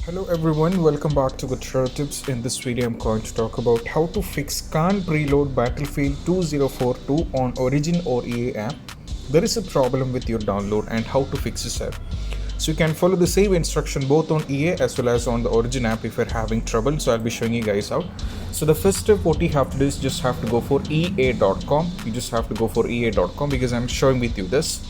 Hello everyone, welcome back to Guitar Tips. In this video I'm going to talk about how to fix can't preload Battlefield 2042 on Origin or EA app. There is a problem with your download and how to fix this app. So you can follow the same instruction both on EA as well as on the Origin app if you're having trouble. So I'll be showing you guys out. So the first step what you have to do is just have to go for ea.com. You just have to go for ea.com because I'm showing with you this.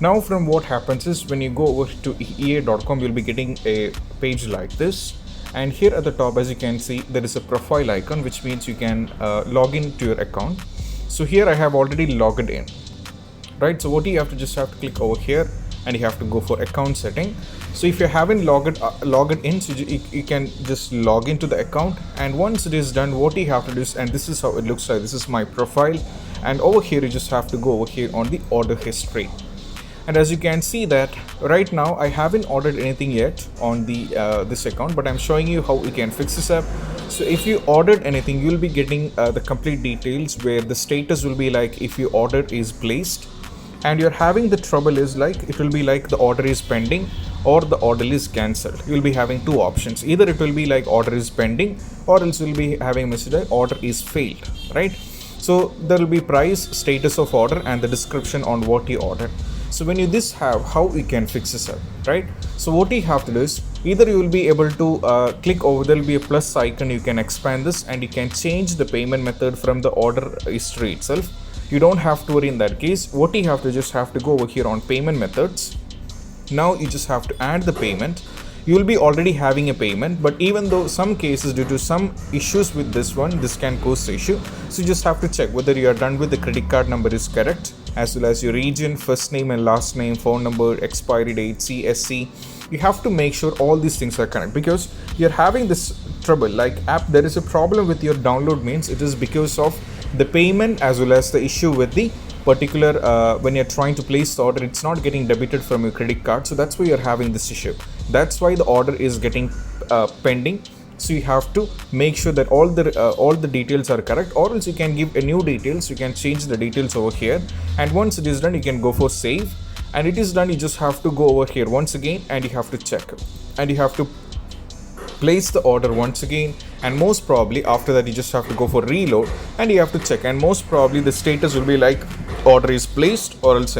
Now from what happens is when you go over to ea.com, you'll be getting a page like this, and here at the top, as you can see, there is a profile icon, which means you can log in to your account. So here I have already logged in, right? So what you have to just have to click over here and you have to go for account setting. So if you haven't logged in, so you can just log into the account, and once it is done, what you have to do is, and this is how it looks like, this is my profile, and over here you just have to go over here on the order history. And as you can see that right now I haven't ordered anything yet on the this account, but I'm showing you how we can fix this up. So if you ordered anything, you'll be getting the complete details where the status will be like if you ordered is placed, and you're having the trouble is like it will be like the order is pending or the order is cancelled. You'll be having two options. Either it will be like order is pending, or else you'll be having a message like order is failed, right? So there will be price, status of order, and the description on what you ordered. So when you this have how we can fix this up, right? So what you have to do is either you will be able to click over, there will be a plus icon, you can expand this and you can change the payment method from the order history itself. You don't have to worry in that case. What you have to just have to go over here on payment methods. Now you just have to add the payment. You will be already having a payment, but even though some cases due to some issues with this one, this can cause the issue. So you just have to check whether you are done with the credit card number is correct, as well as your region, first name and last name, phone number, expiry date, CSC. You have to make sure all these things are correct, because you're having this trouble like app, there is a problem with your download, means it is because of the payment as well as the issue with the particular when you're trying to place the order, it's not getting debited from your credit card. So that's why you're having this issue. That's why the order is getting pending. So you have to make sure that all the details are correct, or else you can give a new details. You can change the details over here, and once it is done, you can go for save, and it is done. You just have to go over here once again and you have to check, and you have to place the order once again, and most probably after that you just have to go for reload and you have to check, and most probably the status will be like order is placed or else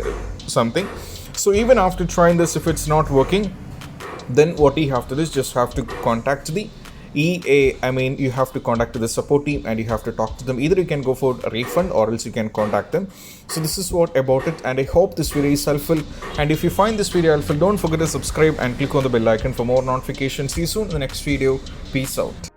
something. So even after trying this, if it's not working, then what you have to do is just have to contact the EA. You have to contact the support team and you have to talk to them. Either you can go for a refund or else you can contact them. So this is what about it, and I hope this video is helpful. And if you find this video helpful, don't forget to subscribe and click on the bell icon for more notifications. See you soon in the next video. Peace out.